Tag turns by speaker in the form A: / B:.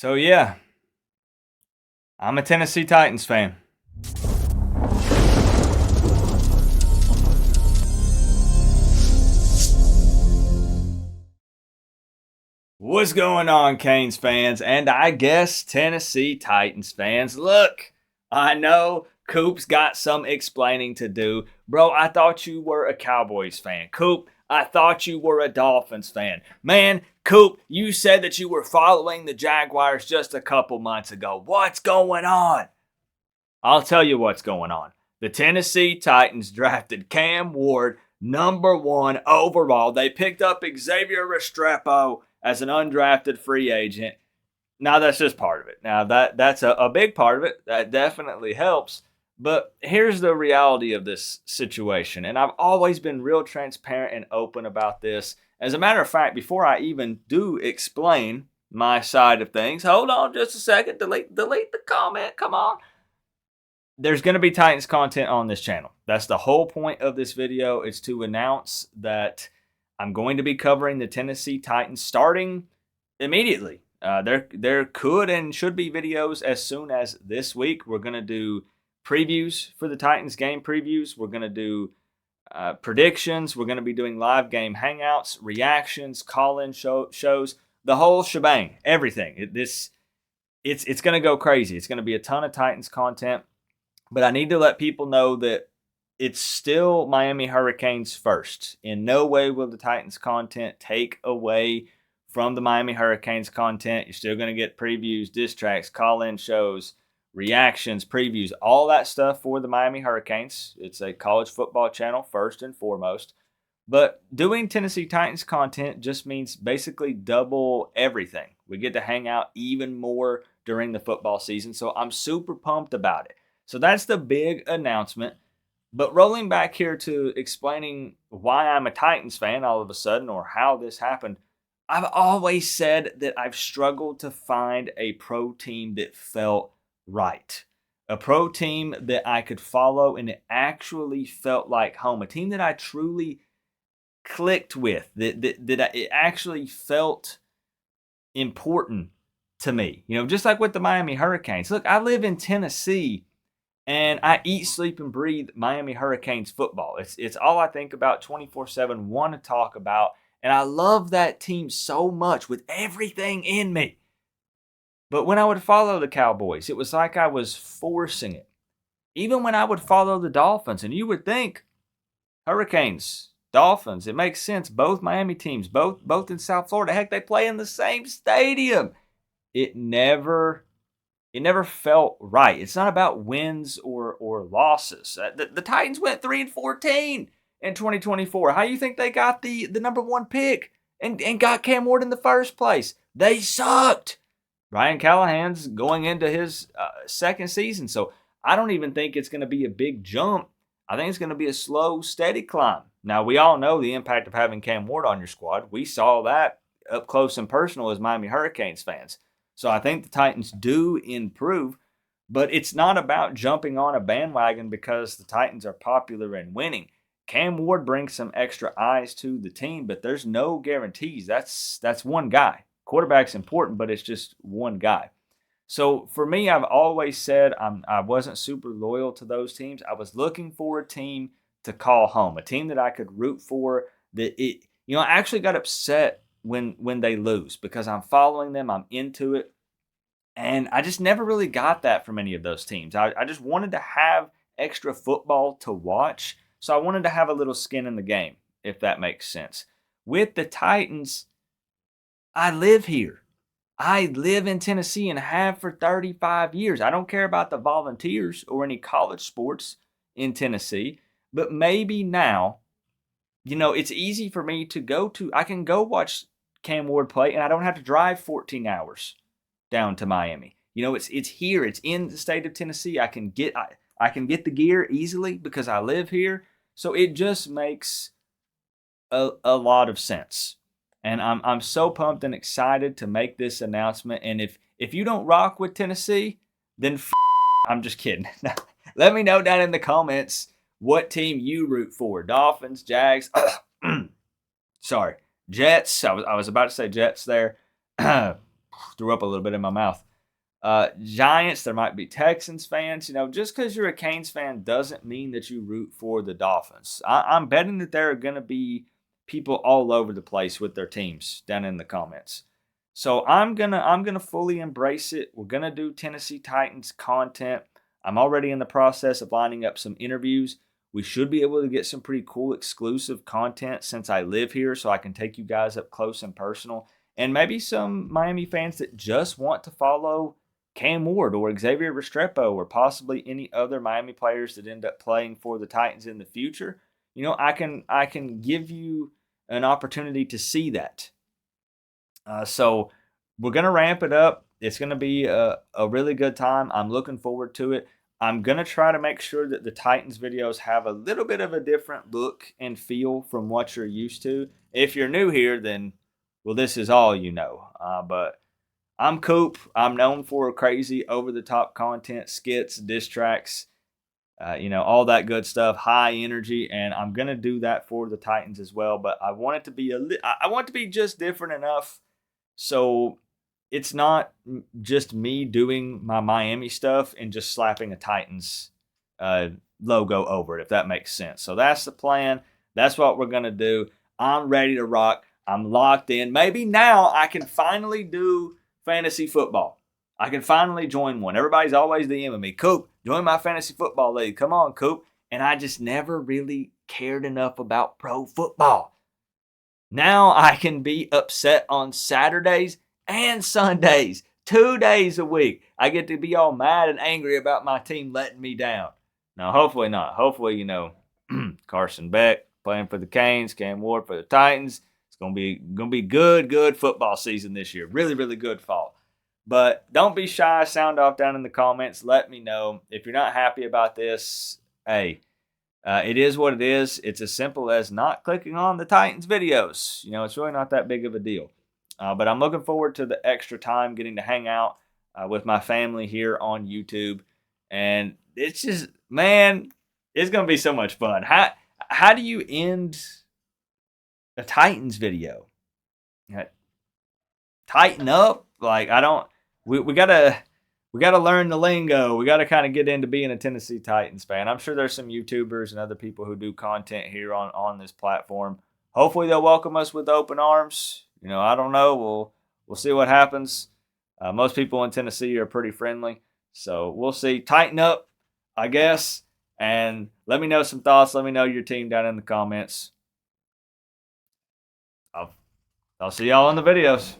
A: So yeah, I'm a Tennessee Titans fan. What's going on, Canes fans, and I guess Tennessee Titans fans? Look, I know Coop's got some explaining to do. Bro, I thought you were a Cowboys fan. Coop, I thought you were a Dolphins fan. Man, Coop, you said that you were following the Jaguars just a couple months ago. What's going on? I'll tell you what's going on. The Tennessee Titans drafted Cam Ward #1 overall. They picked up Xavier Restrepo as an undrafted free agent. Now that's just part of it. Now that's a big part of it. That definitely helps. But here's the reality of this situation. And I've always been real transparent and open about this. As a matter of fact, before I even do explain my side of things, hold on just a second. Delete the comment. Come on. There's going to be Titans content on this channel. That's the whole point of this video. It's to announce that I'm going to be covering the Tennessee Titans starting immediately. There could and should be videos as soon as this week. We're going to do previews for the Titans game previews. We're going to do predictions. We're going to be doing live game hangouts, reactions, call-in shows, the whole shebang, everything. It's going to go crazy. It's going to be a ton of Titans content. But I need to let people know that it's still Miami Hurricanes first. In no way will the Titans content take away from the Miami Hurricanes content. You're still going to get previews, diss tracks, call-in shows, reactions, previews, all that stuff for the Miami Hurricanes. It's a college football channel first and foremost. But doing Tennessee Titans content just means basically double everything. We get to hang out even more during the football season. So I'm super pumped about it. So that's the big announcement. But rolling back here to explaining why I'm a Titans fan all of a sudden or how this happened, I've always said that I've struggled to find a pro team that felt right. A pro team that I could follow and it actually felt like home. A team that I truly clicked with, it actually felt important to me. You know, just like with the Miami Hurricanes. Look, I live in Tennessee. And I eat, sleep, and breathe Miami Hurricanes football. It's all I think about 24/7, want to talk about. And I love that team so much with everything in me. But when I would follow the Cowboys, it was like I was forcing it. Even when I would follow the Dolphins, and you would think, Hurricanes, Dolphins, it makes sense. Both Miami teams, both in South Florida. Heck, they play in the same stadium. It never felt right. It's not about wins or losses. The Titans went 3-14 in 2024. How do you think they got the #1 pick and got Cam Ward in the first place? They sucked. Ryan Callahan's going into his second season, so I don't even think it's going to be a big jump. I think it's going to be a slow, steady climb. Now, we all know the impact of having Cam Ward on your squad. We saw that up close and personal as Miami Hurricanes fans. So I think the Titans do improve, but it's not about jumping on a bandwagon because the Titans are popular and winning. Cam Ward brings some extra eyes to the team, but there's no guarantees. That's one guy. Quarterback's important, but it's just one guy. So for me, I've always said I wasn't super loyal to those teams. I was looking for a team to call home, a team that I could root for. I actually got upset when they lose because I'm following them, I'm into it. And I just never really got that from any of those teams. I just wanted to have extra football to watch. So I wanted to have a little skin in the game, if that makes sense. With the Titans, I live here. I live in Tennessee and have for 35 years. I don't care about the Volunteers or any college sports in Tennessee. But maybe now, it's easy for me to go to. I can go watch Cam Ward play, and I don't have to drive 14 hours down to Miami. It's here. It's in the state of Tennessee. I can get the gear easily because I live here. So it just makes a lot of sense. And I'm so pumped and excited to make this announcement. And if you don't rock with Tennessee, then I'm just kidding. Let me know down in the comments what team you root for. Dolphins, Jags. Sorry. Jets. I was about to say Jets there. threw up a little bit in my mouth. Giants, there might be Texans fans. Just because you're a Canes fan doesn't mean that you root for the Dolphins. I'm betting that there are going to be people all over the place with their teams down in the comments. So I'm gonna fully embrace it. We're gonna do Tennessee Titans content. I'm already in the process of lining up some interviews. We should be able to get some pretty cool exclusive content since I live here, so I can take you guys up close and personal. And maybe some Miami fans that just want to follow Cam Ward or Xavier Restrepo or possibly any other Miami players that end up playing for the Titans in the future. I can give you an opportunity to see that. So we're going to ramp it up. It's going to be a really good time. I'm looking forward to it. I'm going to try to make sure that the Titans videos have a little bit of a different look and feel from what you're used to. If you're new here, then, well, this is all you know. But I'm Coop. I'm known for crazy, over-the-top content, skits, diss tracks, all that good stuff, high energy, and I'm going to do that for the Titans as well. But I want it to be I want it to be just different enough so it's not just me doing my Miami stuff and just slapping a Titans uh, logo over it, if that makes sense. So that's the plan. That's what we're going to do. I'm ready to rock. I'm locked in. Maybe now I can finally do fantasy football. I can finally join one. Everybody's always DMing me, Coop, join my fantasy football league. Come on, Coop. And I just never really cared enough about pro football. Now I can be upset on Saturdays and Sundays, 2 days a week. I get to be all mad and angry about my team letting me down. Now, hopefully not. Hopefully, Carson Beck playing for the Canes, Cam Ward for the Titans. It's gonna be good football season this year. Really, really good fall. But don't be shy. Sound off down in the comments. Let me know if you're not happy about this. Hey. It is what it is. It's as simple as not clicking on the Titans videos. It's really not that big of a deal. But I'm looking forward to the extra time getting to hang out with my family here on YouTube. And it's just, man, it's going to be so much fun. How do you end a Titans video? Tighten up? Like, I don't, we got to learn the lingo. We got to kind of get into being a Tennessee Titans fan. I'm sure there's some YouTubers and other people who do content here on this platform. Hopefully they'll welcome us with open arms. I don't know. We'll see what happens. Most people in Tennessee are pretty friendly, so we'll see. Tighten up, I guess, and let me know some thoughts. Let me know your team down in the comments. I'll see y'all in the videos.